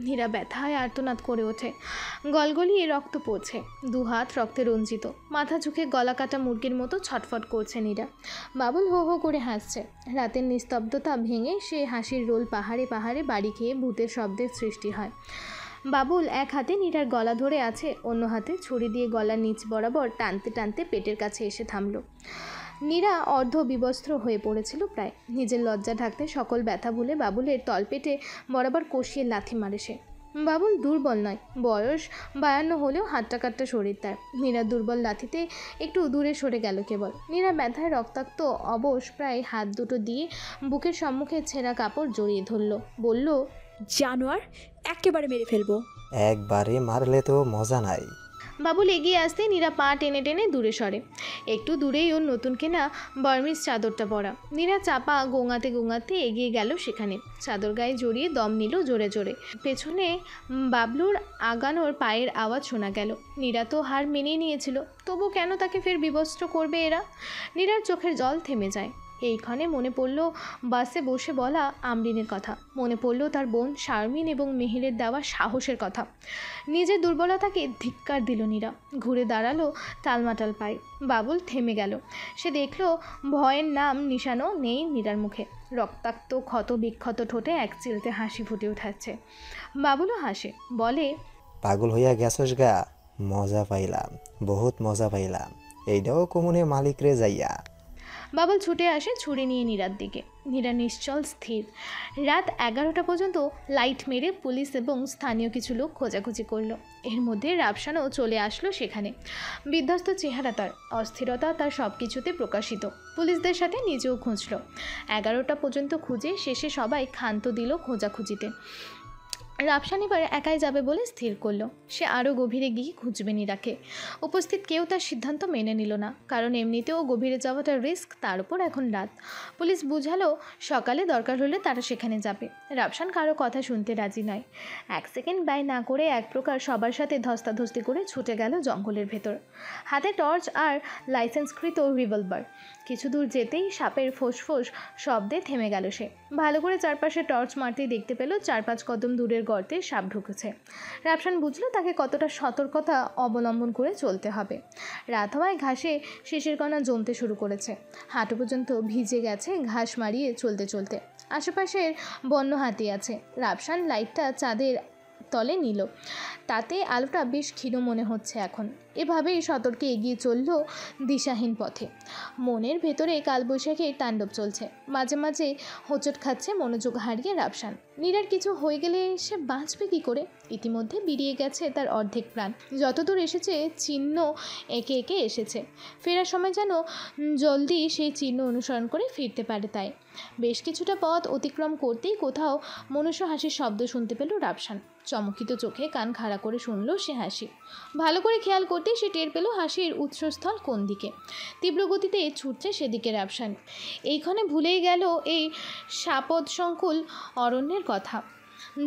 নীরা ব্যথায় আর্তনাদ করে ওঠে। গলগলিয়ে রক্ত পড়ছে, দুহাত রক্তে রঞ্জিত, মাথা ঝুঁকে গলা কাটা মুরগির মতো ছটফট করছে নীরা। বাবুল হো হো করে হাসছে। রাতের নিস্তব্ধতা ভেঙে সে হাসির রোল পাহাড়ে পাহাড়ে বাড়ি খেয়ে ভূতের শব্দের সৃষ্টি হয়। বাবুল এক হাতে নীরার গলা ধরে আছে, অন্য হাতে ছুরি দিয়ে গলার নিচ বরাবর টানতে টানতে পেটের কাছে এসে থামল। নীরা অর্ধ বিবস্ত্র হয়ে পড়েছিল প্রায়। নিজের লজ্জা ঢাকতে সকল ব্যথা ভুলে বাবুলের তলপেটে বরাবর কষিয়ে লাথি মারে সে। বাবুল দুর্বল নয়, বয়স 52 হলেও হাট্টা কাট্টা শরীর তার। নীরার দুর্বল লাথিতে একটু দূরে সরে গেল কেবল। নীরা ব্যথায় রক্তাক্ত অবশ প্রায় হাত দুটো দিয়ে বুকের সম্মুখে ছেঁড়া কাপড় জড়িয়ে ধরল, বলল, জানোয়ার, একেবারে মেরে ফেলবো। একবারে মারলে তো মজা নাই। বাবুল এগিয়ে আসতে নীরা পা টেনে টেনে দূরে সরে। একটু দূরেই ওর নতুন কেনা বার্মিজ চাদরটা পরা। নীরা চাপা গোঙাতে গোঙাতে এগিয়ে গেল সেখানে। চাদর গায়ে জড়িয়ে দম নিল জোরে জোরে। পেছনে বাবলুর আগানোর পায়ের আওয়াজ শোনা গেল। নীরা তো হার মেনেই নিয়েছিল, তবু কেন তাকে ফের বিবস্ত্র করবে এরা? নীরার চোখের জল থেমে যায়। এইখানে মনে পড়ল বাসে বসে বলা আমরিনের কথা, মনে পড়ল তার বোন শারমিন এবং মেহেরের দেওয়া সাহসের কথা। নিজের দুর্বলতাকে ধিক্কার দিল নীরা। ঘুরে দাঁড়ালো টালমাটাল পায়। বাবুল থেমে গেল। সে দেখল ভয়ের নাম নিশানো নেই নীরার মুখে। রক্তাক্ত ক্ষত বিক্ষত ঠোঁটে এক চিলতে হাসি ফুটে উঠাচ্ছে। বাবুলও হাসে, বলে, পাগল হইয়া গেছস গা, মজা পাইলাম, বহুত মজা পাইলাম। এইটাও কমনে মালিক রে যাইয়া। বাবুল ছুটে আসে ছুরি নিয়ে নীরার দিকে। নীরা নিশ্চল স্থির। রাত 11টা পর্যন্ত লাইট মেরে পুলিশ এবং স্থানীয় কিছু লোক খোঁজাখুঁজি করলো। এর মধ্যে রাফসানও চলে আসলো সেখানে। বিধ্বস্ত চেহারা তার, অস্থিরতা তার সব কিছুতে প্রকাশিত। পুলিশদের সাথে নিজেও খুঁজল। 11টা পর্যন্ত খুঁজে শেষে সবাই ক্ষান্ত দিল খোঁজাখুঁজিতে। রাফসান এবার একাই যাবে বলে স্থির করলো। সে আরও গভীরে গিয়ে খুঁজবে নীরাকে। উপস্থিত কেউ তার সিদ্ধান্ত মেনে নিল না, কারণ এমনিতেও গভীরে যাওয়াটা রিস্ক, তার উপর এখন রাত। পুলিশ বুঝালো সকালে দরকার হলে তারা সেখানে যাবে। রাফসান কারো কথা শুনতে রাজি নয়। 1 সেকেন্ড ব্যয় না করে এক প্রকার সবার সাথে ধস্তাধস্তি করে ছুটে গেল জঙ্গলের ভেতর। হাতে টর্চ আর লাইসেন্সকৃত রিভলভার। কিছু দূর যেতেই সাপের ফোঁস-ফোঁস শব্দে থেমে গেল সে। ভালো করে চারপাশে টর্চ মারতেই দেখতে পেল 4-5 কদম দূরের গর্তে সাপ ঢুকেছে। রাফসান বুঝলো তাকে কতটা সতর্কতা অবলম্বন করে চলতে হবে। রাত হওয়ায় ঘাসে শিশির কণা জমতে শুরু করেছে। হাঁটু পর্যন্ত ভিজে গেছে ঘাস মারিয়ে চলতে চলতে। আশেপাশের বন্য হাতি আছে। রাফসান লাইটটা চাঁদের তলে নিল। তাতে আলোটা বেশ ক্ষীণ মনে হচ্ছে এখন। এভাবেই সতর্কে এগিয়ে চলল দিশাহীন পথে। মনের ভেতরে কালবৈশাখীর তাণ্ডব চলছে। মাঝে মাঝে হোঁচট খাচ্ছে মনোযোগ হারিয়ে রাফসান। নীরার কিছু হয়ে গেলে সে বাঁচবে কী করে? ইতিমধ্যে বেরিয়ে গেছে তার অর্ধেক প্রাণ। যতদূর এসেছে চিহ্ন একে একে এসেছে। ফেরার সময় যেন জলদি সেই চিহ্ন অনুসরণ করে ফিরতে পারে। তাই বেশ কিছুটা পথ অতিক্রম করতেই কোথাও মনুষ্য হাসির শব্দ শুনতে পেল রাফসান। চমকিত চোখে কান খাড়া করে শুনল সে হাসি। ভালো করে খেয়াল করতেই সে টের পেল হাসির উৎসস্থল কোন দিকে। তীব্র গতিতে ছুটছে সেদিকে রাফসান। এইখানে ভুলেই গেল এই সাপদসংকুল অরণ্যের কথা।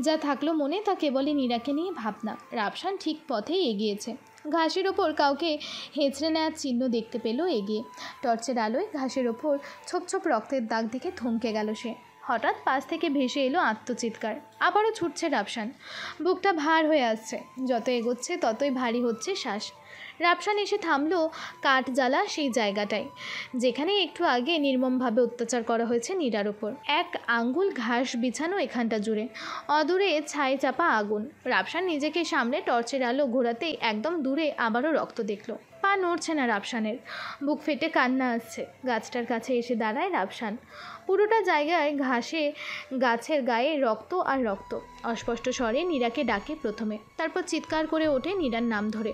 যা থাকলো মনে তা কেবলই নীরাকে নিয়ে ভাবনা। রাফসান ঠিক পথেই এগিয়েছে। ঘাসের ওপর কাউকে হেঁচড়ে নেওয়ার চিহ্ন দেখতে পেল এগিয়ে। টর্চের আলোয় ঘাসের ওপর ছোপ ছোপ রক্তের দাগ দেখে থমকে গেল সে। হঠাৎ পাশ থেকে ভেসে এলো আত্মচিৎকার। আবারও ছুটছে রাফসান। বুকটা ভার হয়ে আসছে। যত এগোচ্ছে ততই ভারী হচ্ছে শ্বাস। রাফসান এসে থামলো কাঠ জ্বালা সেই জায়গাটায়, যেখানে একটু আগে নির্মমভাবে অত্যাচার করা হয়েছে নীরার ওপর। 1 আঙ্গুল ঘাস বিছানো এখানটা জুড়ে, অদূরে ছাই চাপা আগুন। রাফসান নিজেকে সামনে টর্চের আলো ঘোরাতেই একদম দূরে আবারও রক্ত দেখলো। পা নড়ছে না রাফসানের। বুক ফেটে কান্না আসছে। গাছটার কাছে এসে দাঁড়ায় রাফসান। পুরোটা জায়গায় ঘাসে গাছের গায়ে রক্ত আর রক্ত। অস্পষ্ট স্বরে নীরাকে ডাকে প্রথমে, তারপর চিৎকার করে ওঠে নীরার নাম ধরে।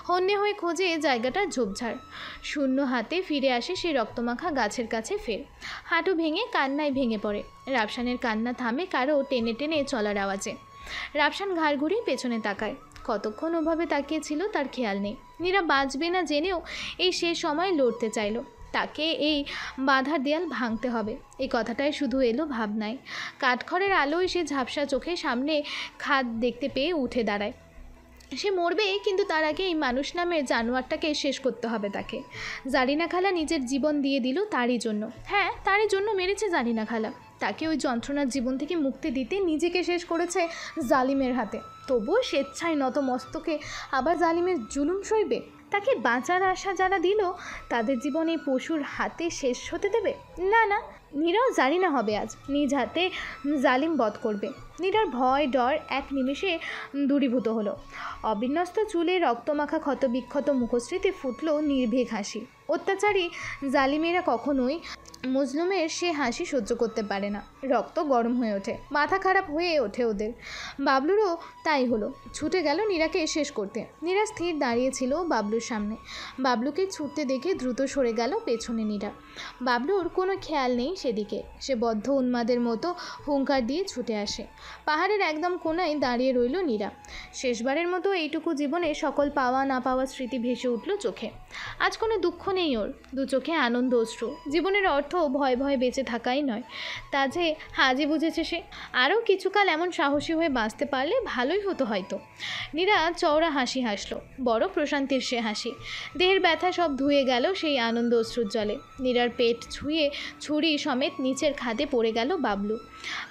হন্যে হয়ে খোঁজে জায়গাটা ঝোপঝাড়। শূন্য হাতে ফিরে আসে সেই রক্তমাখা গাছের কাছে ফের। হাঁটু ভেঙে কান্নায় ভেঙে পড়ে। রাফসানের কান্না থামে কারো টেনে টেনে চলার আওয়াজে। রাফসান ঘাড় ঘুরিয়ে পেছনে তাকায়। কতক্ষণ ওভাবে তাকিয়েছিল তার খেয়াল নেই। নীরা বাঁচবে না জেনেও এই শেষ সময় লড়তে চাইল। তাকে এই বাধার দেয়াল ভাঙতে হবে, এই কথাটাই শুধু এলো ভাবনায়। কাঠখড়ের আলোয় সে ঝাপসা চোখে সামনে খাদ দেখতে পেয়ে উঠে দাঁড়ায়। সে মরবে, কিন্তু তার আগে এই মানুষ নামের জানোয়ারটাকে শেষ করতে হবে তাকে। জারিনা খালা নিজের জীবন দিয়ে দিল তারই জন্য। হ্যাঁ, তারই জন্য মেরেছে জারিনা খালা। তাকে ওই যন্ত্রণার জীবন থেকে মুক্তি দিতে নিজেকে শেষ করেছে জালিমের হাতে, তবুও স্বেচ্ছায় নতমস্তকে আবার জালিমের জুলুম সইবে? তাকে বাঁচার আশা যারা দিল তাদের জীবন এই পশুর হাতে শেষ হতে দেবে? না না, নীরাও জানি না হবে আজ নিজ হাতে জালিম বধ করবে। নীরার ভয় ডর এক নিমেষে দূরীভূত হলো। অবিন্যস্ত চুলে রক্তমাখা ক্ষতবিক্ষত মুখশ্রীতে ফুটল নির্ভীক হাসি। অত্যাচারী জালিমেরা কখনোই মজলুমের সে হাসি সহ্য করতে পারে না। রক্ত গরম হয়ে ওঠে, মাথা খারাপ হয়ে ওঠে ওদের। বাবলুরও তাই হলো, ছুটে গেল নীরাকে শেষ করতে। নীরা স্থির দাঁড়িয়েছিল বাবলুর সামনে। বাবলুকে ছুটতে দেখে দ্রুত সরে গেল পেছনে নীরা। বাবলুর কোনো খেয়াল নেই সেদিকে, সে বদ্ধ উন্মাদের মতো হুঙ্কার দিয়ে ছুটে আসে। পাহাড়ের একদম কোনায় দাঁড়িয়ে রইল নীরা। শেষবারের মতো এইটুকু জীবনে সকল পাওয়া না পাওয়া স্মৃতি ভেসে উঠল চোখে। আজ কোনো দুঃখ নেই ওর, দু চোখে আনন্দ অশ্রু। জীবনের অর্থ ভয় ভয়ে বেঁচে থাকাই নয়, তা যে আজই বুঝেছে সে। আরও কিছুকাল এমন সাহসী হয়ে বাঁচতে পারলে ভালোই হতো হয়তো। নীরা চওড়া হাসি হাসলো, বড় প্রশান্তির সে হাসি। দেহের ব্যথা সব ধুয়ে গেল সেই আনন্দ অশ্রুর জলে। নীরার পেট ছুঁয়ে ছুরি সমেত নিচের খাদে পড়ে গেল বাবলু।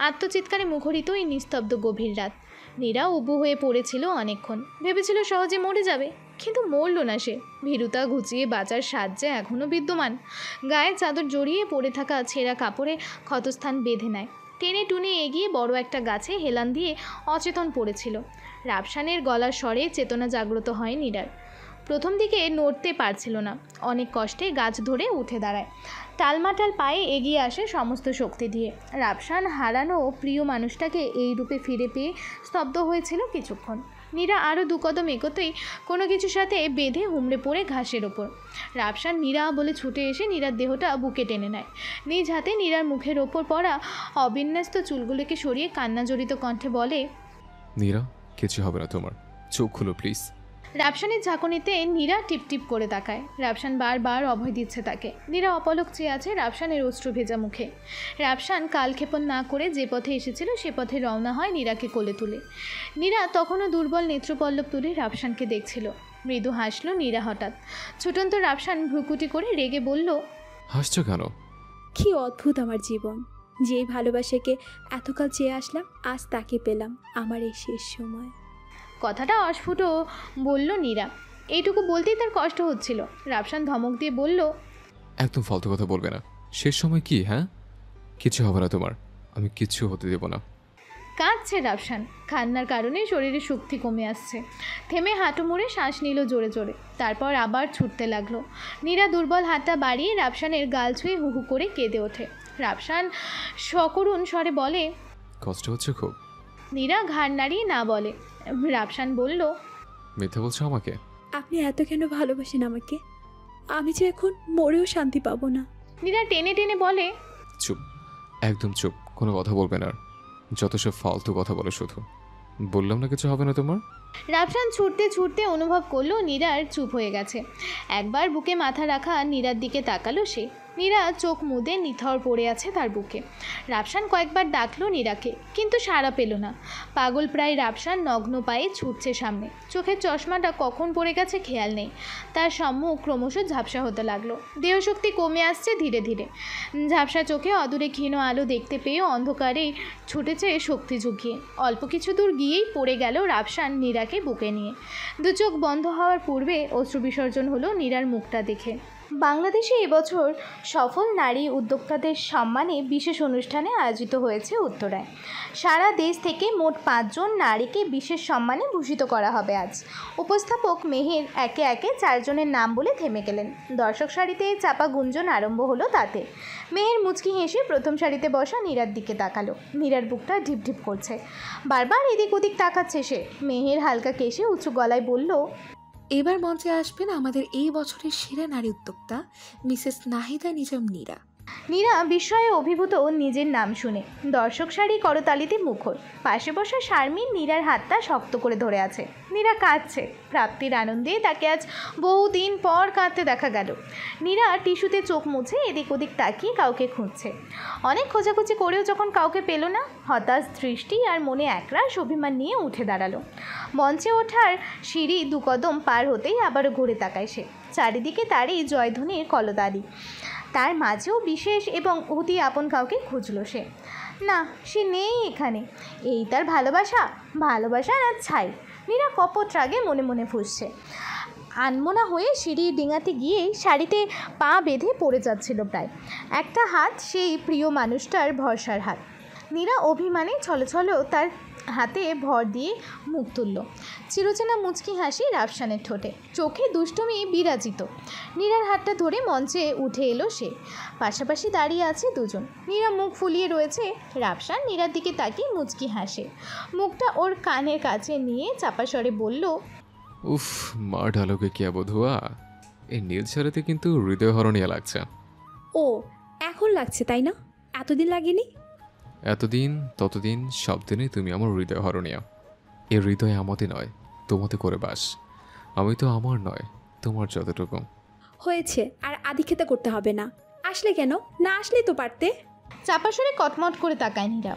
আত্মচিৎকারে মুখরিত এই নিস্তব্ধ গভীর রাত। নীরা উবু হয়ে পড়েছিল অনেকক্ষণ, ভেবেছিল সহজে মরে যাবে, কিন্তু মরল না সে। ভীরুতা ঘুচিয়ে বাঁচার সাহায্যে এখনও বিদ্যমান। গায়ে চাদর জড়িয়ে পড়ে থাকা ছেঁড়া কাপড়ে ক্ষতস্থান বেঁধে নেয়। টেনে টুনে এগিয়ে বড় একটা গাছে হেলান দিয়ে অচেতন পড়েছিল। রাফসানের গলার স্বরে চেতনা জাগ্রত হয় নীরার। প্রথম দিকে নড়তে পারছিল না, অনেক কষ্টে গাছ ধরে উঠে দাঁড়ায়। টালমাটাল পায়ে এগিয়ে আসে সমস্ত শক্তি দিয়ে। রাফসান হারানো প্রিয় মানুষটাকে এই রূপে ফিরে পেয়ে স্তব্ধ হয়েছিল কিছুক্ষণ। নীরা আরও দু কদম এগোতেই কোনো কিছুর সাথে বেঁধে হুমড়ে পড়ে ঘাসের ওপর। রাফসান নীরা বলে ছুটে এসে নীরার দেহটা বুকে টেনে নেয়। নিজ হাতে নীরার মুখের ওপর পড়া অবিন্যস্ত চুলগুলোকে সরিয়ে কান্নাজড়িত কণ্ঠে বলে, নীরা, কিছু হবে না তোমার, চোখ খুলো প্লিজ। রাফসানের ঝাঁকুনিতে নীরা টিপটিপ করে তাকায়। রাফসান বারবার অভয় দিচ্ছে তাকে। নীরা অপলক চেয়ে আছে রাফসানের অশ্রু ভেজা মুখে। রাফসান কালক্ষেপণ না করে যে পথে এসেছিল সে পথে রওনা হয় নীরাকে কোলে তুলে। নীরা তখনও দুর্বল নেত্রপল্লব তুলে রাফসানকে দেখছিল। মৃদু হাসল নীরা হঠাৎ। ছুটন্ত রাফসান ভ্রুকুটি করে রেগে বলল, হাসছো কেন? কি অদ্ভুত আমার জীবন, যেই ভালোবাসাকে এতকাল চেয়ে আসলাম আজ তাকে পেলাম আমার এই শেষ সময়। কথাটা অস্ফুট বলল নীরা। এইটুকু বলতেই তার কষ্ট হচ্ছিল। রাফসান ধমক দিয়ে বলল, একদম ফালতু কথা বলবে না। শেষ সময় কি? হ্যাঁ, কিছু হবে না তোমার, আমি কিচ্ছু হতে দেব না। কাঁদছে রাফসান। কান্নার কারণে শরীরে শক্তি কমে আসছে। থেমে হাঁটু মুড়ে শ্বাস নিল জোরে জোরে, তারপর আবার ছুটতে লাগলো। নীরা দুর্বল হাতটা বাড়িয়ে রাফসানের গাল ছুঁয়ে হু হু করে কেঁদে ওঠে। রাফসান সকরুণ স্বরে বলে, কষ্ট হচ্ছে খুব? নীরা ঘাড় নাড়িয়ে না বলে। রাফসান বলল, মিথ্যা বলছো আমাকে? আপনি এত কেন ভালোবাসেন আমাকে? আমি যে এখন মরেও শান্তি পাবো না। নীরা টেনে টেনে বলে, চুপ, একদম চুপ, কোনো কথা বলবে না। যত সব ফালতু কথা বলো শুধু। বললাম না কিছু হবে না তোমার। রাফসান ছুটতে ছুটতে অনুভব করলো নীরার চুপ হয়ে গেছে। একবার বুকে মাথা রাখা নীরার দিকে তাকালো সে। নীরা চোখ মুদে নিথর পড়ে আছে তার বুকে। রাফসান কয়েকবার ডাকলো নীরাকে, কিন্তু সাড়া পেল না। পাগল প্রায় রাফসান নগ্ন পায়ে ছুটছে সামনে। চোখের চশমাটা কখন পড়ে গেছে খেয়াল নেই। তার সম্মুখ ক্রমশ ঝাপসা হতে লাগলো। দেহশক্তি কমে আসছে ধীরে ধীরে। ঝাপসা চোখে অদূরে ক্ষীণ আলো দেখতে পেয়ে অন্ধকারেই ছুটেছে শক্তি ঝুঁকিয়ে। অল্প কিছু দূর গিয়েই পড়ে গেল রাফসান নীরাকে বুকে নিয়ে। দু চোখ বন্ধ হওয়ার পূর্বে অশ্রু বিসর্জন হলো নীরার মুখটা দেখে। বাংলাদেশে এবছর সফল নারী উদ্যোক্তাদের সম্মানে বিশেষ অনুষ্ঠানে আয়োজিত হয়েছে উত্তরায়। সারা দেশ থেকে মোট 5 জন নারীকে বিশেষ সম্মানে ভূষিত করা হবে আজ। উপস্থাপক মেহের একে একে 4 জনের নাম বলে থেমে গেলেন। দর্শক সারিতে চাপা গুঞ্জন আরম্ভ হলো তাতে। মেহের মুচকি হেসে প্রথম সারিতে বসা নীরার দিকে তাকালো। নীরার বুকটা ঢিপ ঢিপ করছে। বারবার এদিক ওদিক তাকাচ্ছে সে। মেহের হালকা কেশে উঁচু গলায় বলল, এবার মঞ্চে আসবেন আমাদের এই বছরের সেরা নারী উদ্যোক্তা মিসেস নাহিদা নিজাম নীরা। নীরা বিস্ময়ে অভিভূত নিজের নাম শুনে। দর্শক সারি করতালিতে মুখর। পাশে বসা শারমিন নীরার হাতটা শক্ত করে ধরে আছে। নীরা কাঁদছে। প্রাপ্তির আনন্দে তাকে আজ বহুদিন পর কাঁদতে দেখা গেল। নীরা টিস্যুতে চোখ মুছে এদিক ওদিক তাকিয়ে কাউকে খুঁজছে। অনেক খোঁজাখুঁজি করেও যখন কাউকে পেল না, হতাশ দৃষ্টি আর মনে একরাশ অভিমান নিয়ে উঠে দাঁড়ালো। মঞ্চে ওঠার সিঁড়ি 2 কদম পার হতেই আবারও ঘুরে তাকায় সে। চারিদিকে তারই জয়ধ্বনির কলতালি। তার মাঝেও বিশেষ এবং অতি আপন কাউকে খুঁজল সে। না, সে নেই এখানে। এই তার ভালোবাসা? ভালোবাসা না ছাই। নীরা কপট রাগে মনে মনে ফুঁসছে। আনমনা হয়ে সিঁড়ি ডিঙাতে গিয়ে শাড়িতে পা বেঁধে পড়ে যাচ্ছিল প্রায়। একটা হাত সেই প্রিয় মানুষটার ভরসার হাত। নীরা অভিমানে ছলছল তার হাতে ভর দিয়ে মুখ তুলল। চিরচেনা মুচকি হাসি রাফসানের ঠোঁটে, চোখে দুষ্টুমি বিরাজিত। নীরার হাতটা ধরে মঞ্চে উঠে এলো সে। পাশাপাশি দাঁড়িয়ে আছে দুজন। নীরা মুখ ফুলিয়ে রয়েছে। রাফসান নীরার দিকে তাকিয়ে মুচকি হাসে। মুখটা ওর কানের কাছে নিয়ে চাপা স্বরে বলল, উফ, মা ঢালোকে কে বধুয়া, এই নীল ছাড়াতে কিন্তু হৃদয়হরণীয় লাগছে। ও, এখন লাগছে তাই না? এতদিন লাগেনি? এতদিন ততদিন সব দিনে তুমি আমার হৃদয়হরণীয়। এর হৃদয় আমাদের নয়, তোমাতে করে বাস। আমি তো আমার নয়, তোমার যতটুকু। হয়েছে, আর আদিক্ষেতা করতে হবে না। আসলে কেন? না আসলেই তো পারতে। চাপা স্বরে কটমট করে তাকায় নীরা।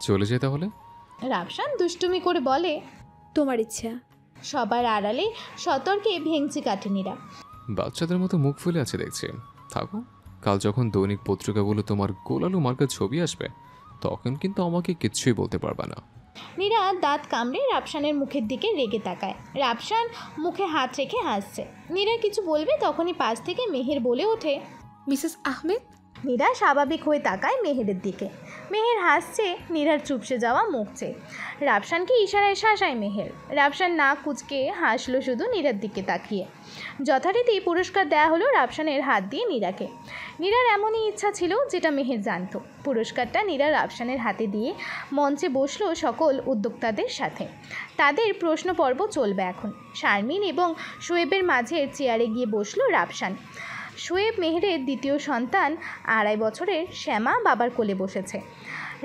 চলে যায় তাহলে? রাফসান দুষ্টুমি করে বলে, তোমার ইচ্ছা। সবার আড়ালে সতর্কে ভেঙচি কাটে নীরা। বাচ্চাদের মতো মুখ ফুলে আছে দেখছি। থাকো, কাল যখন দৈনিক পত্রিকাগুলো তোমার গোলালু মার্কার ছবি আসবে, তখন কিন্তু আমাকে কিচ্ছুই বলতে পারবে না। নীরা দাঁত কামড়ে রাফসানের মুখের দিকে রেগে তাকায়। রাফসান মুখে হাত রেখে হাসছে। নীরা কিছু বলবে তখনই পাশ থেকে মেহের বলে ওঠে, মিসেস আহমেদ। নীরা স্বাভাবিক হয়ে তাকায় মেহেরের দিকে। মেহের হাসছে নীরার চুপসে যাওয়া মুখ চেয়ে। রাফসানকে ইশারায় শাসায় মেহের। রাফসান নাক কুঁচকে হাসলো শুধু নীরার দিকে তাকিয়ে। যথারীতি পুরস্কার দেয়া হলো রাফসানের হাত দিয়ে নীরাকে। নীরার এমনই ইচ্ছা ছিল, যেটা মেহের জানত। পুরস্কারটা নীরা রাফসানের হাতে দিয়ে মঞ্চে বসলো সকল উদ্যোক্তাদের সাথে। তাদের প্রশ্ন পর্ব চলবে এখন। শারমিন এবং শোয়েবের মাঝের চেয়ারে গিয়ে বসলো রাফসান। শোয়েব মেহেরের দ্বিতীয় সন্তান, 2.5 বছরের শ্যামা বাবার কোলে বসেছে।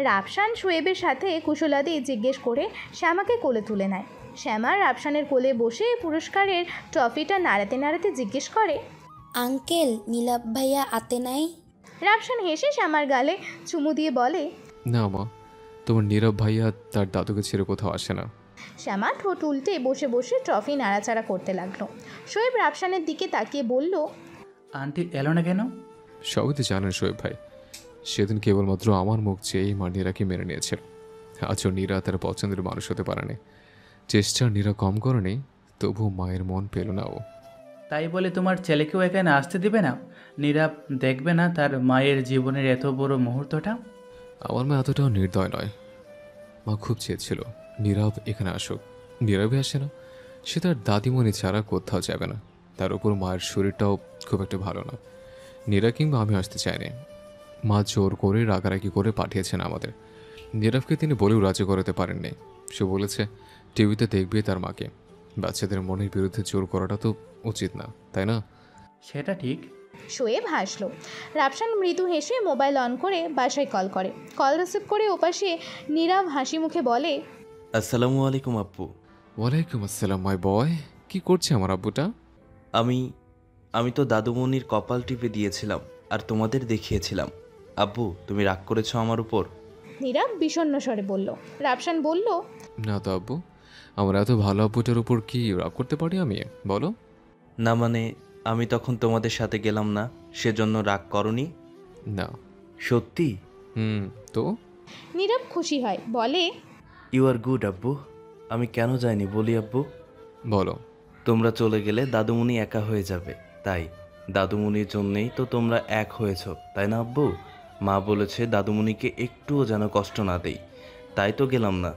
রাফসান শোয়েবের সাথে কুশলাদি জিজ্ঞেস করে শ্যামাকে কোলে তুলে নেয়। শ্যামা রাফসানের কোলে বসে পুরস্কারের ট্রফিটা নাড়াতে নাড়াতে জিজ্ঞেস করে, আঙ্কেল, নীলাভ ভাইয়া আতে নাই? রাফসান হেসে শ্যামার গালে চুমু দিয়ে বলে, না মা, তোমার নীরব ভাইয়া তার দাদুকে ছেড়ে কোথাও আসে না। শ্যামা ঠোঁট উল্টে বসে বসে ট্রফি নাড়াচাড়া করতে লাগলো। শোয়েব রাফসানের দিকে তাকিয়ে বলল, আন্টি এলো না কেন? সবই তো জানেন শোয়েব ভাই, সেদিন কেবলমাত্র আমার মুখ চেয়েই মা নীরাকে মেনে নিয়েছিল। আজও নীরা তার পছন্দের মানুষ হতে পারেনি। চেষ্টা নীরা কম করেনি, তবু মায়ের মন পেল না ও। তাই বলে তোমার ছেলেকেও এখানে আসতে দিবে না? নীরব দেখবে না তার মায়ের জীবনের এত বড় মুহূর্তটা? আমার মা এতটাও নির্দয় নয়। মা খুব চেয়েছিল নীরব এখানে আসুক। নীরবে আসে না, সে তার দাদিমণি ছাড়া কোথাও যাবে না। তার উপর মায়ের শরীরটাও খুব একটা ভালো না। নীরা কিংবা আমি আসতে চাইনি। মা জোর করে রাগারাগি করে পাঠিয়েছেন আমাদের। নীরবকে তিনি বলেও রাজি করাতে পারেননি। সে বলেছে টিভিতে দেখবে তার মাকে। বাচ্চাদের মনের বিরুদ্ধে জোর করাটা তো উচিত না, তাই না? সেটা ঠিক। শোয়েব হাসলো। রাফসান মৃদু হেসে মোবাইল অন করে বাসায় কল করে। কল রিসিভ করে ওপাশে নীরব হাসি মুখে বলে, আসসালামু আলাইকুম আব্বু। ওয়ালাইকুম আসসালাম মাই বয়। কি করছে আমার আব্বুটা? আমি তো দাদুমণির কপাল টিপে দিয়েছিলাম আর তোমাদের দেখিয়েছিলাম। আব্বু, তুমি রাগ করেছো আমার উপর? নীরব বিষণ্ণ স্বরে বলল। রাফসান বলল, না তো আব্বু, আমার এত ভালো আব্বুটার উপর কি রাগ করতে পারি আমি, বলো? না মানে, আমি তখন তোমাদের সাথে গেলাম না, সেজন্য রাগ করনি? না। সত্যি? তো? নীরব খুশি হয়, বলে, ইউ আর গুড আব্বু। আমি কেন যাইনি বলি আব্বু? বলো। তোমরা চলে গেলে দাদুমণি একা হয়ে যাবে, তাই দাদুমণির জন্যেই তো তোমরা এক হয়েছো, তাই না আব্বু? মা বলেছে দাদুমণিকে একটুও যেন কষ্ট না দেই, তাই তো গেলাম না।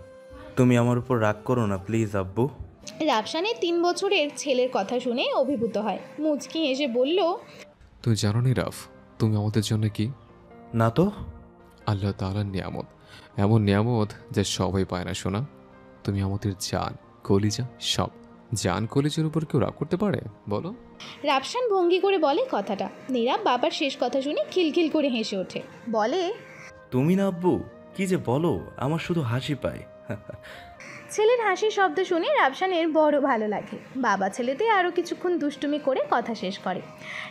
তুমি আমার উপর রাগ করো না প্লিজ আব্বু। রাফসানের 3 বছরের ছেলের কথা শুনে অভিভূত হয়। মুচকি হেসে বলল, তুমি জানো নীরব, তুমি আমাদের জন্য কি? না তো। আল্লাহ তাআলার নিয়ামত, এমন নিয়ামত যা সবাই পায় না শোনা। তুমি আমাদের জান, কলিজা, সব। জান কলিজার উপর কেউ রাগ করতে পারে বলো? রাফসান ভঙ্গি করে বলে কথাটা। নীরব বাবার শেষ কথা শুনে খিলখিল করে হেসে ওঠে, বলে, তুমি না আব্বু, কি যে বলো, আমার শুধু হাসি পায়। ছেলের হাসির শব্দ শুনে রাফসানের বড় ভালো লাগে। বাবা ছেলেতে আরও কিছুক্ষণ দুষ্টুমি করে কথা শেষ করে।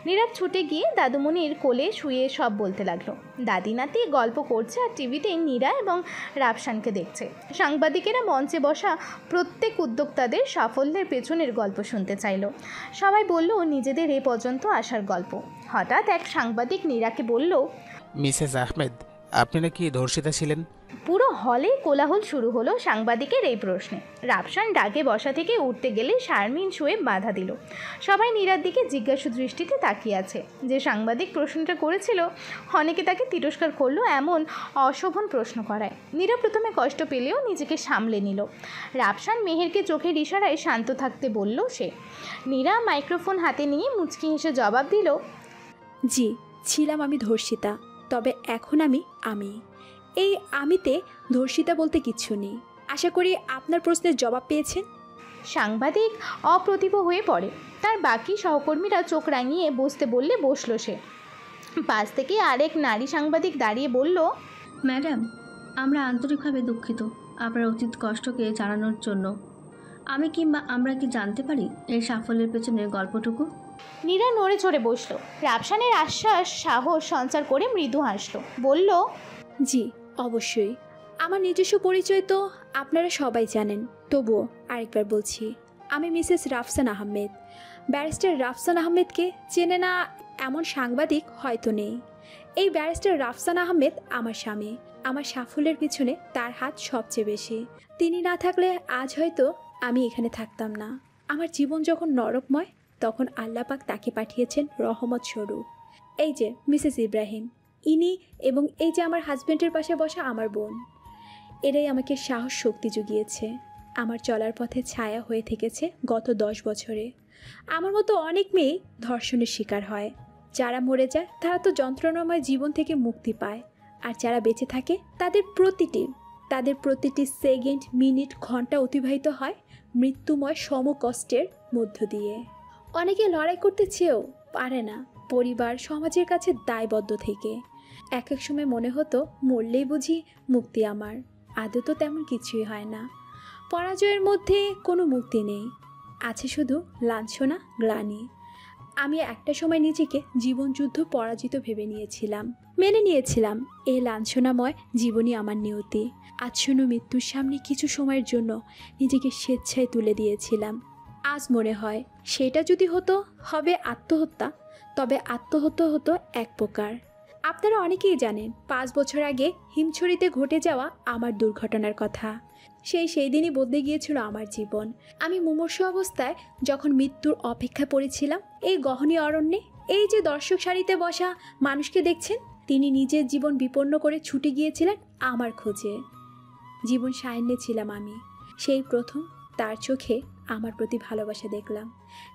নীরব ছুটে গিয়ে দাদুমণির কোলে শুয়ে সব বলতে লাগলো। দাদি নাতি গল্প করছে আর টিভিতে নীরা এবং রাফসানকে দেখছে। সাংবাদিকেরা মঞ্চে বসা প্রত্যেক উদ্যোক্তাদের সাফল্যের পেছনের গল্প শুনতে চাইল। সবাই বলল নিজেদের এ পর্যন্ত আসার গল্প। হঠাৎ এক সাংবাদিক নীরাকে বলল, মিসেস আহমেদ, আপনি নাকি ধর্ষিতা ছিলেন? পুরো হলে কোলাহল শুরু হলো সাংবাদিকের এই প্রশ্নে। রাফসান ডাকে বসা থেকে উঠতে গেলে শারমিন শুয়ে বাধা দিল। সবাই নীরার দিকে জিজ্ঞাসু দৃষ্টিতে তাকিয়ে আছে। যে সাংবাদিক প্রশ্নটা করেছিল অনেকে তাকে তিরস্কার করলো এমন অশোভন প্রশ্ন করায়। নীরা প্রথমে কষ্ট পেলেও নিজেকে সামলে নিল। রাফসান মেহেরকে চোখের ইশারায় শান্ত থাকতে বলল সে। নীরা মাইক্রোফোন হাতে নিয়ে মুচকি হেসে জবাব দিল, জি, ছিলাম আমি ধর্ষিতা, তবে এখন আমি এই আমিতে ধর্ষিতা বলতে কিচ্ছু নেই। আশা করি আপনার প্রশ্নের জবাব পেয়েছেন। সাংবাদিক অপ্রতিভ হয়ে পড়ে। তার বাকি সহকর্মীরা চোখ রাঙিয়ে বসতে বললে বসল সে। পাশ থেকে আরেক নারী সাংবাদিক দাঁড়িয়ে বলল, ম্যাডাম, আমরা আন্তরিকভাবে দুঃখিত আপনার অতীত কষ্টকে জানানোর জন্য। আমি কিংবা আমরা কি জানতে পারি এই সাফল্যের পেছনের গল্পটুকু? নীরা নড়ে চড়ে বসল। রাফসানের আশ্বাস সাহস সঞ্চার করে মৃদু হাসল, বলল, জি অবশ্যই। আমার নিজস্ব পরিচয় তো আপনারা সবাই জানেন, তবুও আরেকবার বলছি, আমি মিসেস রাফসান আহমেদ। ব্যারিস্টার রাফসান আহমেদকে চেনে না এমন সাংবাদিক হয়তো নেই। এই ব্যারিস্টার রাফসান আহমেদ আমার স্বামী। আমার সাফল্যের পিছনে তার হাত সবচেয়ে বেশি। তিনি না থাকলে আজ হয়তো আমি এখানে থাকতাম না। আমার জীবন যখন নরকময়, তখন আল্লাহ পাক তাকে পাঠিয়েছেন রহমত স্বরূপ। এই যে মিসেস ইব্রাহিম, ইনি এবং এই যে আমার হাজব্যান্ডের পাশে বসা আমার বোন, এরাই আমাকে সাহস শক্তি জুগিয়েছে। আমার চলার পথে ছায়া হয়ে থেকেছে গত 10 বছরে। আমার মতো অনেক মেয়ে ধর্ষণের শিকার হয়। যারা মরে যায় তারা তো যন্ত্রণাময় জীবন থেকে মুক্তি পায়, আর যারা বেঁচে থাকে তাদের প্রতিটি সেকেন্ড, মিনিট, ঘন্টা অতিবাহিত হয় মৃত্যুময় সমকষ্টের মধ্য দিয়ে। অনেকে লড়াই করতে চেয়েও পারে না, পরিবার সমাজের কাছে দায়বদ্ধ থেকে। এক এক সময় মনে হতো মরলেই বুঝি মুক্তি আমার। আদৌ তো তেমন কিছুই হয় না। পরাজয়ের মধ্যে কোনো মুক্তি নেই, আছে শুধু লাঞ্ছনা, গ্লানি। আমি একটা সময় নিজেকে জীবনযুদ্ধ পরাজিত ভেবে নিয়েছিলাম, মেনে নিয়েছিলাম এই লাঞ্ছনাময় জীবনই আমার নিয়তি। আচ্ছন্ন মৃত্যুর সামনে কিছু সময়ের জন্য নিজেকে স্বেচ্ছায় তুলে দিয়েছিলাম। আজ মনে হয় সেটা যদি হবে আত্মহত্যা, তবে আত্মহত্যা হতো এক প্রকার। আপনারা অনেকেই জানেন 5 বছর আগে হিমছড়িতে ঘটে যাওয়া আমার দুর্ঘটনার কথা। সেই দিনই বদলে গিয়েছিল আমার জীবন। আমি মুমূর্ষু অবস্থায় যখন মৃত্যুর অপেক্ষায় পড়েছিলাম এই গহনী অরণ্যে, এই যে দর্শক সারিতে বসা মানুষকে দেখছেন, তিনি নিজের জীবন বিপন্ন করে ছুটে গিয়েছিলেন আমার খোঁজে। জীবন সায়ন্যে ছিলাম আমি। সেই প্রথম তার চোখে আমার প্রতি ভালোবাসা দেখলাম।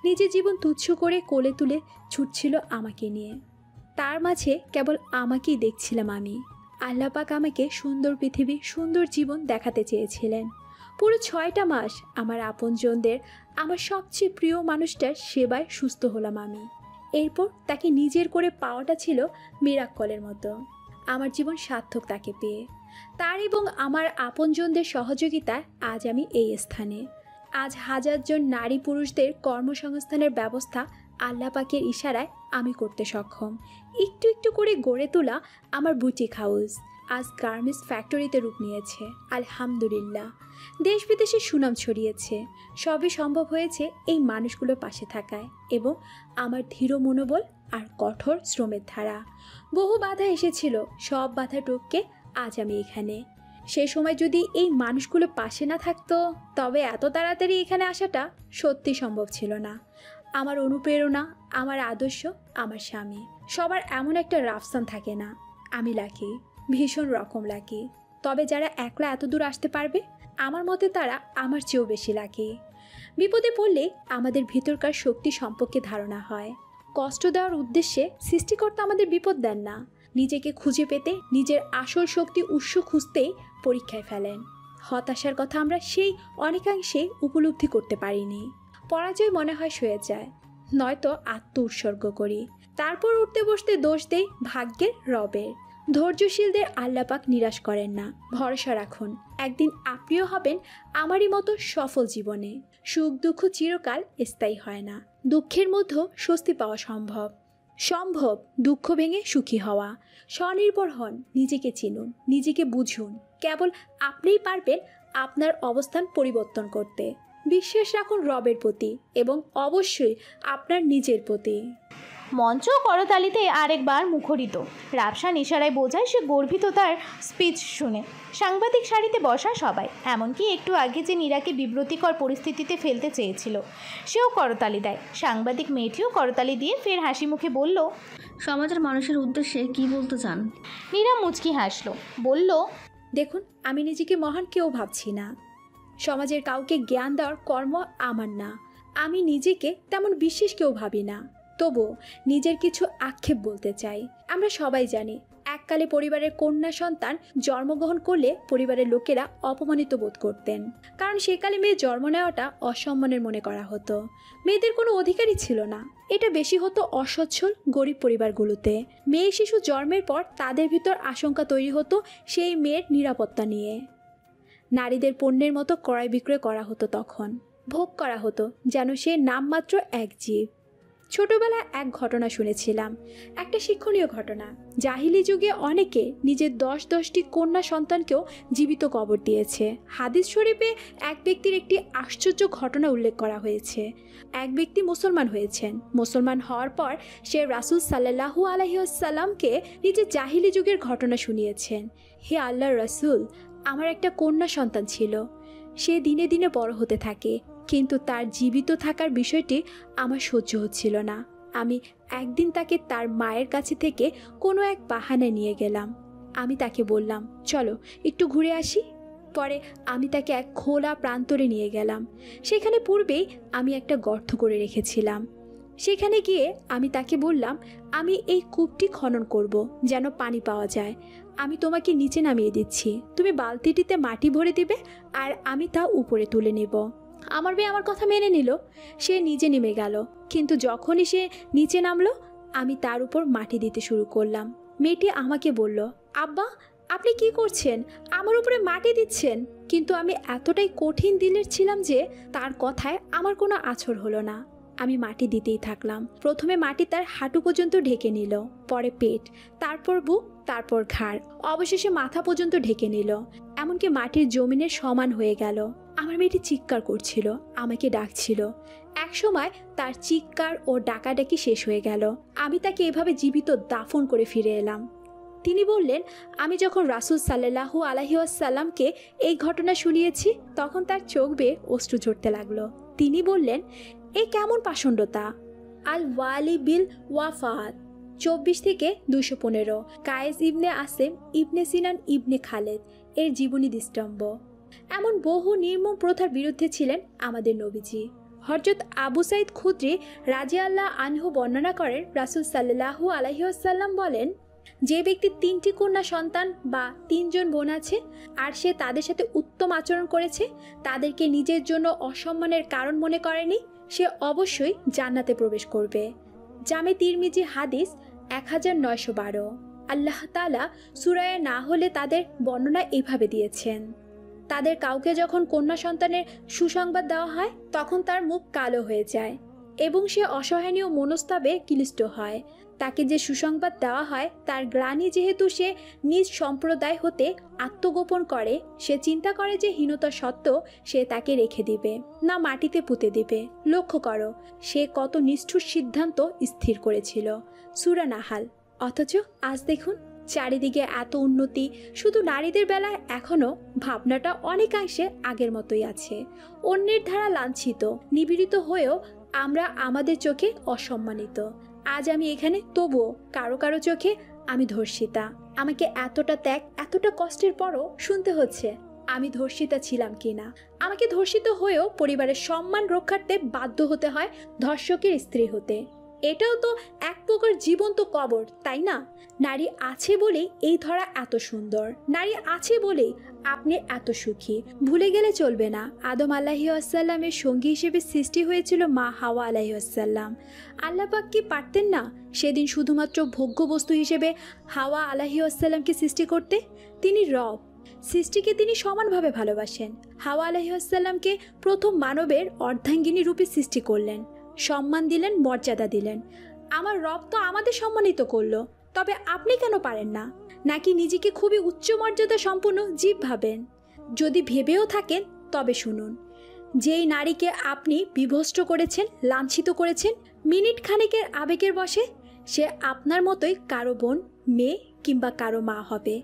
নিজের জীবন তুচ্ছ করে কোলে তুলে ছুটছিল আমাকে নিয়ে। তার মাঝে কেবল আমাকেই দেখছিলাম আমি। আল্লাহ পাক আমাকে সুন্দর পৃথিবী, সুন্দর জীবন দেখাতে চেয়েছিলেন। পুরো 6টা মাস আমার আপনজনদের, আমার সবচেয়ে প্রিয় মানুষটার সেবায় সুস্থ হলাম আমি। এরপর তাকে নিজের করে পাওয়াটা ছিল মিরাক্কলের মতো। আমার জীবন সার্থক তাকে পেয়ে। তার এবং আমার আপনজনদের সহযোগিতায় আজ আমি এই স্থানে। আজ 1000 জন নারী পুরুষদের কর্মসংস্থানের ব্যবস্থা আল্লাহ পাকের ইশারায় আমি করতে সক্ষম। একটু একটু করে গড়ে তোলা আমার বুটিক হাউস আজ গার্মেন্টস ফ্যাক্টরিতে রূপ নিয়েছে। আলহামদুলিল্লাহ, দেশ বিদেশে সুনাম ছড়িয়েছে। সবই সম্ভব হয়েছে এই মানুষগুলোর পাশে থাকায় এবং আমার ধীর মনোবল আর কঠোর শ্রমের ধারা। বহু বাধা এসেছিল, সব বাধা টপকে আজ আমি এখানে। সে সময় যদি এই মানুষগুলো পাশে না থাকতো, তবে এত তাড়াতাড়ি এখানে আসাটা সত্যি সম্ভব ছিল না। আমার অনুপ্রেরণা, আমার আদর্শ, আমার স্বামী, সবার এমন একটা রাফসান থাকে না। আমি লাকি, ভীষণ রকম লাকি। তবে যারা একলা এত দূর আসতে পারবে, আমার মতে তারা আমার চেয়েও বেশি লাকি। বিপদে পড়লে আমাদের ভিতরকার শক্তি সম্পর্কে ধারণা হয়। কষ্ট দেওয়ার উদ্দেশ্যে সৃষ্টিকর্তা আমাদের বিপদ দেন না। নিজেকে খুঁজে পেতে, নিজের আসল শক্তি উৎস খুঁজতেই পরীক্ষায় ফেলেন। হতাশার কথা আমরা সেই অনেকাংশে উপলব্ধি করতে পারিনি। পরাজয় মনে হয় সয়ে যায়, নয়তো আত্ম উৎসর্গ করি। তারপর উঠতে বসতে দোষ দেই ভাগ্যের, রবের। ধৈর্যশীলদের আল্লাপাক নিরাশ করেন না। ভরসা রাখুন, একদিন আপনিও হবেন আমারই মতো সফল জীবনে। সুখ দুঃখ চিরকাল স্থায়ী হয় না, দুঃখের মধ্যে স্বস্তি পাওয়া সম্ভব। সম্ভব দুঃখ ভেঙে সুখী হওয়া। স্বনির্ভর হন, নিজেকে চিনুন, নিজেকে বুঝুন। কেবল আপনিই পারবেন আপনার অবস্থান পরিবর্তন করতে। বিশ্বাস রাখুন রবের প্রতি এবং অবশ্যই আপনার নিজের প্রতি। মঞ্চ করতালিতে আরেকবার মুখরিত। রাফসান ইশারায় বোঝায় সে গর্বিত তার স্পিচ শুনে। সাংবাদিক সারিতে বসা সবাই, এমনকি একটু আগে যে নীরাকে বিব্রতিকর পরিস্থিতিতে ফেলতে চেয়েছিল, সেও করতালি দেয়। সাংবাদিক মেয়েটিও করতালি দিয়ে ফের হাসি মুখে বলল, সমাজের মানুষের উদ্দেশ্যে কি বলতে চান? নীরা মুচকি হাসল, বলল, দেখুন, আমি নিজেকে মহান কেউ ভাবছি না। সমাজের কাউকে জ্ঞান দেওয়ার কর্ম আমার না। আমি নিজেকে তেমন বিশেষ কেউ ভাবি না। তবু নিজের কিছু আক্ষেপ বলতে চাই। আমরা সবাই জানি, এককালে পরিবারের কন্যা সন্তান জন্মগ্রহণ করলে পরিবারের লোকেরা অপমানিত বোধ করতেন, কারণ সেকালে মেয়ে জন্ম নেওয়াটা অসম্মানের মনে করা হতো। মেয়েদের কোনো অধিকারই ছিল না। এটা বেশি হতো অসচ্ছল গরিব পরিবারগুলোতে। মেয়ে শিশু জন্মের পর তাদের ভিতর আশঙ্কা তৈরি হতো সেই মেয়ের নিরাপত্তা নিয়ে। নারীদের পণ্যের মতো ক্রয় বিক্রয় করা হতো, তখন ভোগ করা হতো যেন সে নামমাত্র এক জীব। ছোটবেলায় এক ঘটনা শুনেছিলাম, একটা শিক্ষণীয় ঘটনা। জাহিলি যুগে অনেকে নিজের 10-10টি কন্যা সন্তানকেও জীবিত কবর দিয়েছে। হাদিস শরীফে এক ব্যক্তির একটি আশ্চর্য ঘটনা উল্লেখ করা হয়েছে। এক ব্যক্তি মুসলমান হয়েছেন। মুসলমান হওয়ার পর সে রাসূল সাল্লাল্লাহু আলাইহি ওয়াসাল্লামকে নিজের জাহিলি যুগের ঘটনা শুনিয়েছেন। হে আল্লাহর রাসূল, আমার একটা কন্যা সন্তান ছিল। সে দিনে দিনে বড় হতে থাকে, কিন্তু তার জীবিত থাকার বিষয়টি আমার সহ্য হচ্ছিল না। আমি একদিন তাকে তার মায়ের কাছে থেকে কোনো এক বাহানায় নিয়ে গেলাম। আমি তাকে বললাম, চলো একটু ঘুরে আসি। পরে আমি তাকে এক খোলা প্রান্তরে নিয়ে গেলাম। সেখানে পূর্বেই আমি একটা গর্ত করে রেখেছিলাম। সেখানে গিয়ে আমি তাকে বললাম, আমি এই কূপটি খনন করব যেন পানি পাওয়া যায়। আমি তোমাকে নিচে নামিয়ে দিচ্ছি, তুমি বালতিটিতে মাটি ভরে দিবে আর আমি তা উপরে তুলে নেব। আমার মেয়ে আমার কথা মেনে নিল। সে নিজে নেমে গেল, কিন্তু যখনই সে নিচে নামলো আমি তার উপর মাটি দিতে শুরু করলাম। মেয়েটি আমাকে বলল, আব্বা আপনি কি করছেন? আমার উপরে মাটি দিচ্ছেন। কিন্তু আমি এতটাই কঠিন দিলের ছিলাম যে তার কথায় আমার কোনো আছর হলো না। আমি মাটি দিতেই থাকলাম। প্রথমে মাটি তার হাঁটু পর্যন্ত ঢেকে নিল, পরে পেট, তারপর বুক, তারপর ঘাড়, অবশেষে মাথা পর্যন্ত ঢেকে নিল, এমনকি মাটির জমিনের সমান হয়ে গেল। আমার মেয়েটি চিৎকার করছিল, আমাকে ডাকছিল। একসময় তার চিৎকার ও ডাকাডাকি শেষ হয়ে গেল। আমি তাকে এভাবে জীবিত দাফন করে ফিরে এলাম। তিনি বললেন, আমি যখন রাসূল সাল্লাল্লাহু আলাইহি ওয়াসাল্লামকে এই ঘটনা শুনিয়েছি, তখন তার চোখ বেয়ে অশ্রু ঝরতে লাগলো। তিনি বললেন, এ কেমন পাষণ্ডতা! আল ওয়ালি বিল ওয়াফাত 24 থেকে 215, কায়েস ইবনে আসেম ইবনে সিনান ইবনে খালেদ এর জীবনী দৃষ্টান্ত। এমন বহু নির্মম প্রথার বিরুদ্ধে ছিলেন আমাদের নবীজি। হযরত আবু সাঈদ খুদরি রাদিয়াল্লাহু আনহু বর্ণনা করেন, রাসূল সাল্লাল্লাহু আলাইহি ওয়াসাল্লাম বলেন, যে ব্যক্তি 3টি কন্যা সন্তান বা 3 জন বোন আছে আর সে তাদের সাথে উত্তম আচরণ করেছে, তাদেরকে নিজের জন্য অসম্মানের কারণ মনে করেনি, সে অবশ্যই জান্নাতে প্রবেশ করবে। জামে তিরমিজি হাদিস 1912। আল্লাহ তাআলা সূরা না হলে তাদের বর্ণনা এভাবে দিয়েছেন, তাদের কাউকে যখন কন্যা সন্তানের সুসংবাদ দেওয়া হয় তখন তার মুখ কালো হয়ে যায় এবং সে অসহনীয় মনস্তাবে ক্লিষ্ট হয়। তাকে যে সুসংবাদ দেওয়া হয় তার গ্লানি যেহেতু সে নিজ সম্প্রদায় হতে আত্মগোপন করে, সে চিন্তা করে যে হীনতা সত্ত্বেও সে তাকে রেখে দিবে, না মাটিতে পুঁতে দিবে। লক্ষ্য করো সে কত নিষ্ঠুর সিদ্ধান্ত স্থির করেছিল। সূরা নাহাল। অথচ আজ দেখুন চারিদিকে এত উন্নতি, শুধু নারীদের বেলায় এখনও ভাবনাটা অনেকাংশে আগের মতোই আছে। অন্যের দ্বারা লাঞ্ছিত, নিপীড়িত হয়েও আমরা আমাদের চোখে অসম্মানিত। আজ আমি এখানে, তবুও কারো কারো চোখে আমি ধর্ষিতা। আমাকে এতটা ত্যাগ, এতটা কষ্টের পরও শুনতে হচ্ছে আমি ধর্ষিতা ছিলাম কিনা। আমাকে ধর্ষিত হয়েও পরিবারের সম্মান রক্ষার্থে বাধ্য হতে হয় ধর্ষকের স্ত্রী হতে। এটাও তো এক প্রকার জীবন্ত কবর, তাই না? নারী আছে বলেই এই ধরা এত সুন্দর, নারী আছে বলেই আপনি এত সুখী। ভুলে গেলে চলবে না, আদম আলাইহিসসালামের সঙ্গী হিসেবে সৃষ্টি হয়েছিল মা হাওয়া আলাইহিসসালাম। আল্লাহ পাক কি পারতেন না সেদিন শুধুমাত্র ভোগ্য বস্তু হিসেবে হাওয়া আলাইহিসসালামকে সৃষ্টি করতে? তিনি রব, সৃষ্টিকে তিনি সমানভাবে ভালোবাসেন। হাওয়া আলাইহিসসালামকে প্রথম মানবের অর্ধাঙ্গিনী রূপে সৃষ্টি করলেন, সম্মান দিলেন, মর্যাদা দিলেন। আমার রব তো আমাদের সম্মানিত করলো, তবে আপনি কেন পারেন না? নাকি নিজেকে খুবই উচ্চ মর্যাদা সম্পন্ন জীব ভাবেন? যদি ভেবেও থাকেন তবে শুনুন, যেই নারীকে আপনি বিভস্ত করেছেন, লাঞ্ছিত করেছেন, মিনিট খানেকের আবেগের বশে সে আপনার মতোই কারো বোন, মেয়ে কিংবা কারো মা হবে।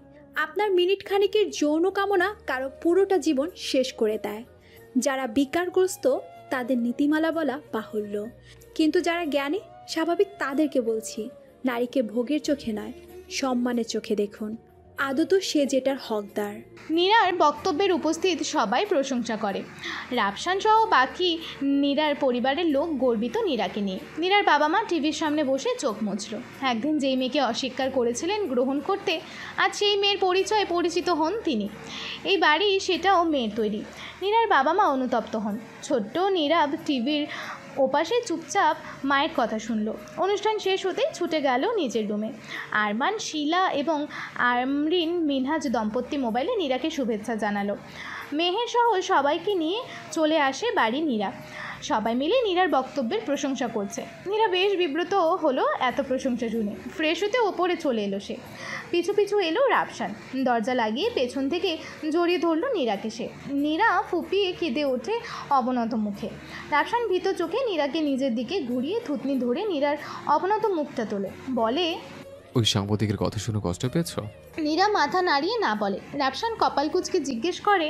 আপনার মিনিট খানেকের যৌন কামনা কারো পুরোটা জীবন শেষ করে দেয়। যারা বিকারগ্রস্ত তাদের নীতিমালা বলা বাহুল্য, কিন্তু যারা জ্ঞানী স্বাভাবিক তাদেরকে বলছি, নারীকে ভোগের চোখে নয়, সম্মানের চোখে দেখুন। আদত সে যেটার হকদার। নীরার বক্তব্যের উপস্থিত সবাই প্রশংসা করে, রাফসান সহ বাকি নীরার পরিবারের লোক গর্বিত নীরাকে নিয়ে। নীরার বাবা মা টিভির সামনে বসে চোখ মুছল। একদিন যেই মেয়েকে অস্বীকার করেছিলেন গ্রহণ করতে, আজ সেই মেয়ের পরিচয়ে পরিচিত হন তিনি। এই বাড়ি সেটাও মেয়ের তৈরি। নীরার বাবা মা অনুতপ্ত হন। ছোট্ট নীরাব টিভির ওপাশে চুপচাপ মায়ের কথা শুনল। অনুষ্ঠান শেষ হতেই ছুটে গেল নিজের রুমে। আরমান, শিলা এবং আমরিন মিনহাজ দম্পতি মোবাইলে নীরাকে শুভেচ্ছা জানালো। মেহের সহ সবাইকে নিয়ে চলে আসে বাড়ি নীরা। সবাই মিলে নীরার বক্তব্যের প্রশংসা করছে। নীরা বেশ বিব্রত হলো এত প্রশংসা শুনে। ফ্রেশ হতে ওপরে চলে এলো সে। পিছু পিছু এলো রাফসান। দরজা লাগিয়ে পেছন থেকে জড়িয়ে ধরল নীরাকে সে। নীরা ফুপিয়ে কেঁদে ওঠে অবনত মুখে। রাফসান ভীত চোখে নীরাকে নিজের দিকে ঘুরিয়ে থুতনি ধরে নীরার অবনত মুখটা তোলে, বলে, ওই সাংবাদিকের কথা শুনে কষ্ট পেয়েছ? নীরা মাথা নাড়িয়ে না বলে। রাফসান কপাল কুঁচকে জিজ্ঞেস করে,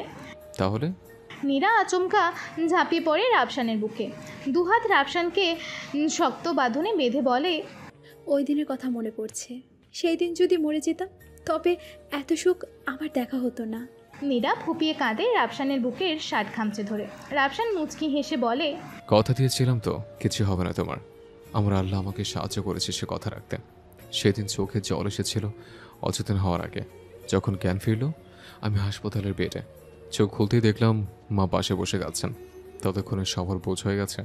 তাহলে? নীরা আচমকা ঝাঁপিয়ে পড়ে রাফসানের বুকে। দুহাত রাফসানকে শক্ত বাঁধনে বেঁধে বলে, ওই দিনের কথা মনে পড়ছে। সেই দিন যদি মরে যেতাম তবে এত সুখ আমার দেখা হতো না। নীরা ফুপিয়ে কাঁদে রাফসানের বুকের শার্ট খামচে ধরে। রাফসান মুচকি হেসে বলে, কথা দিয়েছিলাম তো কিছু হবে না তোমার। আমার আল্লাহ আমাকে সাহায্য করেছে সে কথা রাখতে। সেদিন চোখে জল এসেছিল অচেতন হওয়ার আগে। যখন জ্ঞান ফিরল আমি হাসপাতালের বেডে। চোখ খুলতেই দেখলাম মা পাশে বসে গেছেন। ততক্ষণে সবার বোঝ হয়ে গেছে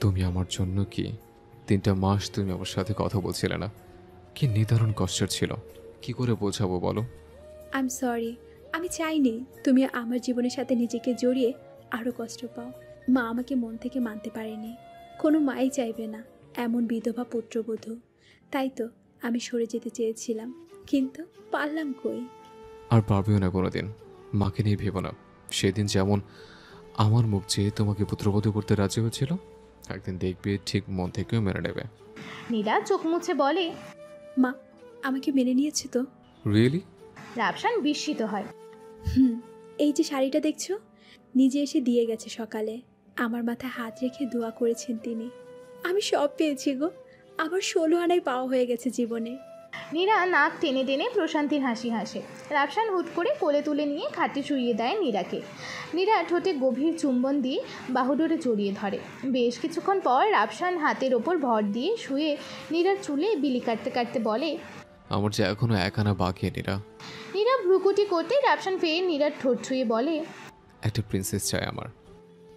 তুমি আমার জন্য কি। 3টা মাস তুমি আমার সাথে কথা বলছিলে না। কি নিদারুণ কষ্টের ছিল, কি করে বোঝাবো বলো? আই এম সরি, আমি চাইনি তুমি আমার জীবনের সাথে নিজেকে জড়িয়ে আরও কষ্ট পাও। মা আমাকে মন থেকে মানতে পারেনি। কোনো মাই চাইবে না এমন বিধবা পুত্রবধূ। তাই তো আমি সরে যেতে চেয়েছিলাম, কিন্তু পারলাম কই। আর পারবেও না কোনোদিন। মাকে নিয়ে ভেবো না। সেদিন যেমন আমার মুখ চেয়ে তোমাকে পুত্রবধূ করতে রাজি হয়েছিল, একদিন দেখবে ঠিক মন থেকেও মেনে নেবে। নীরা চোখ মুছে বলে, মা আমাকে মেনে নিয়েছে তো? রিয়েলি? রাফসান বিস্মিত হয়। এই যে শাড়িটা দেখছো, নিজে এসে দিয়ে গেছে সকালে। আমার মাথায় হাত রেখে দোয়া করেছেন তিনি। আমি সব পেয়েছি গো, আমার 16 আনায় পাওয়া হয়ে গেছে জীবনে। নীরা নাক টেনে টেনে প্রশান্তির হাসি হাসে। রাফসান হুট করে কোলে তুলে নিয়ে খাটে শুইয়ে দেয় নীরাকে। নীরা ঠোঁটে গভীর চুম্বন দিয়ে বাহুডোরে জড়িয়ে ধরে। বেশ কিছুক্ষণ পর রাফসান হাতের ওপর ভর দিয়ে শুয়ে নীরার চুলে বিলি কাটতে কাটতে বলে, আমার যে এখনো 1 আনা বাকি নীরা। নীরা ভ্রুকুটি করতে রাফসান ফের নীরার ঠোঁট ছুঁয়ে বলে, একটা প্রিন্সেস চাই আমার।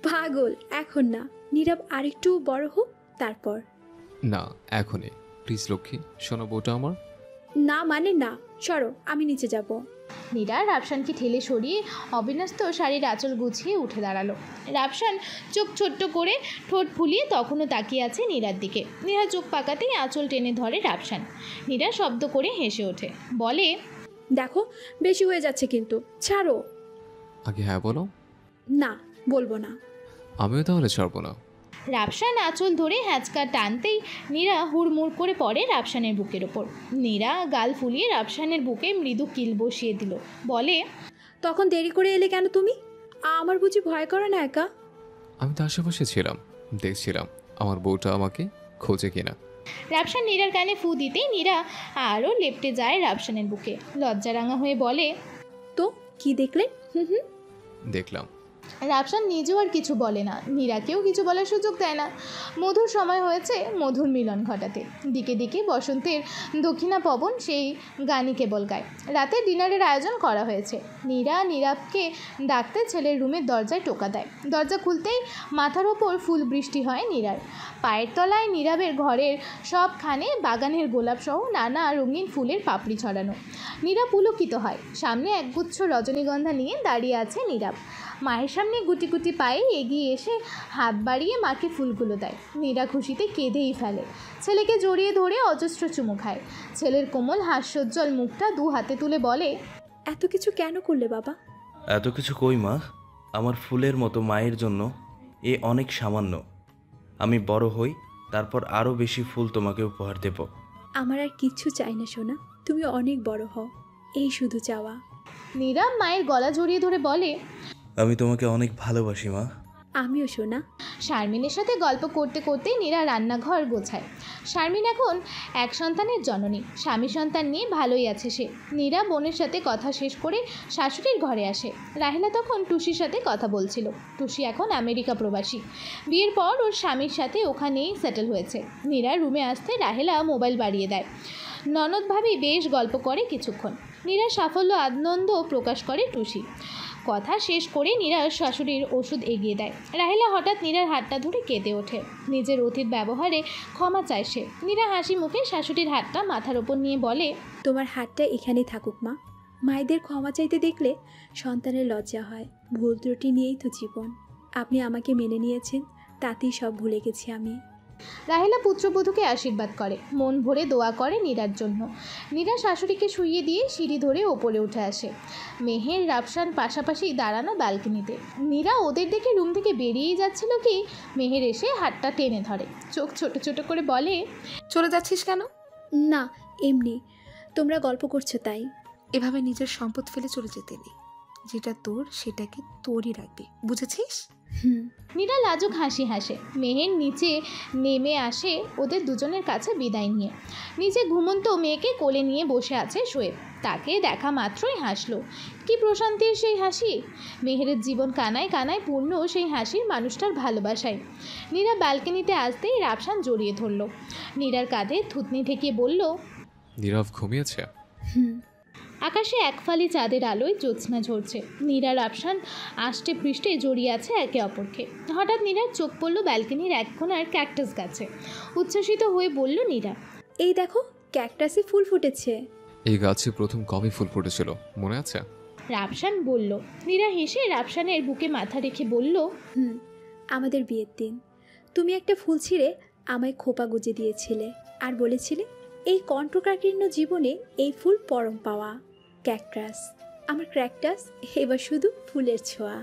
পাগল, এখন না, নীরব আরেকটু বড় হোক তারপর। না এখনই প্লিজ লক্ষ্মী, শোনো বউটা আমার। না মানে না, সরো, আমি নিচে যাব। নীরা রাফসানকে ঠেলে সরিয়ে অবিন্যস্ত শাড়ির আঁচল গুছিয়ে উঠে দাঁড়ালো। রাফসান চোখ ছোট্ট করে ঠোঁট ফুলিয়ে তখনও তাকিয়ে আছে নীরার দিকে। নীরা চোখ পাকাতেই আঁচল টেনে ধরে রাফসান। নীরা শব্দ করে হেসে ওঠে, বলে, দেখো বেশি হয়ে যাচ্ছে কিন্তু, ছাড়ো। আগে হ্যাঁ বলো। না বলবো না। আমিও তাহলে ছাড়বো না। রাফসান আঁচল ধরে হ্যাঁচকা টানতেই নীরা হুড়মুড় করে পড়ে রাফসানের বুকের ওপর। নীরা গাল ফুলিয়ে রাফসানের বুকে মৃদু কিল বসিয়ে দিল, বলে, তখন দেরি করে এলে কেন তুমি? আমার বুঝি ভয় করে না একা? আমি তো আশেপাশে ছিলাম, দেখছিলাম আমার বউটা আমাকে খোঁজে কিনা। রাফসান নীরার কানে ফু দিতেই নীরা আরও লেপটে যায় রাফসানের বুকে। লজ্জারাঙা হয়ে বলে, তো কি দেখলে? দেখলাম রাফসান নিজেও আর কিছু বলে না, নীরাকেও কিছু বলার সুযোগ দেয় না। মধুর সময় হয়েছে মধুর মিলন ঘটাতে। দিকে দিকে বসন্তের দক্ষিণা পবন সেই গানই কেবল গায়। রাতে ডিনারের আয়োজন করা হয়েছে। নীরবকে ডাকতে ছেলের রুমের দরজায় টোকা দেয়। দরজা খুলতেই মাথার ওপর ফুল বৃষ্টি হয় নীরার। পায়ের তলায় নীরবের ঘরের সবখানে বাগানের গোলাপসহ নানা রঙিন ফুলের পাপড়ি ছড়ানো। নীরব পুলকিত হয়। সামনে একগুচ্ছ রজনীগন্ধা নিয়ে দাঁড়িয়ে আছে নীরব। মায়ের সামনে গুটি গুটি পায়ে এগিয়ে এসে হাত বাড়িয়ে মাকে ফুলগুলো দেয়। নীরা খুশিতে কেঁদেই ফেলে। ছেলেকে জড়িয়ে ধরে অজস্র চুমু খায়। ছেলের কোমল হাস্যোজ্জ্বল মুখটা দু হাতে তুলে বলে, এত কিছু কেন করলে বাবা? এত কিছু কই মা, আমার ফুলের মতো মায়ের জন্য এ অনেক সামান্য। আমি বড় হই, তারপর আরও বেশি ফুল তোমাকে উপহার দেব। আমার আর কিচ্ছু চাই না সোনা, তুমি অনেক বড় হও, এই শুধু চাওয়া। নীরব মায়ের গলা জড়িয়ে ধরে বলে, আমি তোমাকে অনেক ভালোবাসি মা। আমিও সোনা। শারমিনের সাথে গল্প করতে করতে নীরা রান্নাঘর গোছায়। শারমিন এখন এক সন্তানের জননী, স্বামী সন্তান নিয়ে ভালোই আছে সে। নীরা বোনের সাথে কথা শেষ করে শাশুড়ির ঘরে আসে। রাহেলা তখন টুসির সাথে কথা বলছিল। টুসি এখন আমেরিকা প্রবাসী। বিয়ের পর ওর স্বামীর সাথে ওখানেই সেটেল হয়েছে। নীরা রুমে আসতে রাহেলা মোবাইল বাড়িয়ে দেয়। ননদ ভাবি বেশ গল্প করে কিছুক্ষণ। নীরার সাফল্য আনন্দ প্রকাশ করে টুসি। কথা শেষ করে নীরার শাশুড়ির ওষুধ এগিয়ে দেয়। রাহেলা হঠাৎ নীরার হাতটা ধরে কেঁদে ওঠে। নিজের অতীত ব্যবহারে ক্ষমা চায় সে। নীরা হাসি মুখে শাশুড়ির হাতটা মাথার ওপর নিয়ে বলে, তোমার হাতটা এখানেই থাকুক মা। মায়েদের ক্ষমা চাইতে দেখলে সন্তানের লজ্জা হয়। ভুল ত্রুটি নিয়েই তো জীবন। আপনি আমাকে মেনে নিয়েছেন, তাতেই সব ভুলে গেছি আমি। রাহেলা পুত্রবধূকে আশীর্বাদ করে, মন ভরে দোয়া করে নীরার জন্য। নীরা শাশুড়িকে শুইয়ে দিয়ে সিঁড়ি ধরে ওপরে উঠে আসে। মেহের রাফসান পাশাপাশি দাঁড়ানো ব্যালকনিতে। নীরা ওদের দেখে রুম থেকে বেরিয়েই যাচ্ছিল কি মেহের এসে হাতটা টেনে ধরে। চোখ ছোট ছোট করে বলে, চলে যাচ্ছিস কেন? না, এমনি। তোমরা গল্প করছো তাই। এভাবে নিজের সম্পদ ফেলে চলে যেতে নেই। যেটা তোর সেটাকে তোরই রাখবি, বুঝেছিস? নীরা লাজুক হাসি হাসে। মেহের নিচে নেমে আসে ওদের দুজনের কাছে বিদায় নিয়ে। নিচে ঘুমন্ত মেয়েকে কোলে নিয়ে বসে আছে শোয়েব। তাকে দেখা মাত্রই হাসলো। কি প্রশান্তির সেই হাসি! মেহেরের জীবন কানায় কানায় পূর্ণ সেই হাসির মানুষটার ভালোবাসায়। নীরা ব্যালকনিতে আসতেই রাফসান জড়িয়ে ধরল। নীরার কাঁধে থুতনি ঠেকিয়ে বলল, নীরব ঘুমিয়েছে? আকাশে এক ফালি চাঁদের আলোয় জ্যোৎস্না ঝরছে। নীরা রাফসান আষ্টে পৃষ্ঠে জড়িয়ে আছে একে অপরকে। হঠাৎ নীরার চোখ পড়ল ব্যালকনির এক কোণার ক্যাকটাস গাছে। উচ্ছ্বসিত হয়ে বলল নীরা, এই দেখো, ক্যাকটাসে ফুল ফুটেছে। এই গাছে প্রথম কবে ফুল ফুটেছিল মনে আছে? রাফসান বলল। নীরা হেসে রাফসানের বুকে মাথা রেখে বলল, আমাদের বিয়ের দিন তুমি একটা ফুল ছিঁড়ে আমায় খোপা গুজে দিয়েছিলে আর বলেছিলে এই কণ্ঠকাকীর্ণ জীবনে এই ফুল পরম পাওয়া। ক্যাকটাস, আমার ক্যাকটাস এবার শুধু ফুলের ছোঁয়া।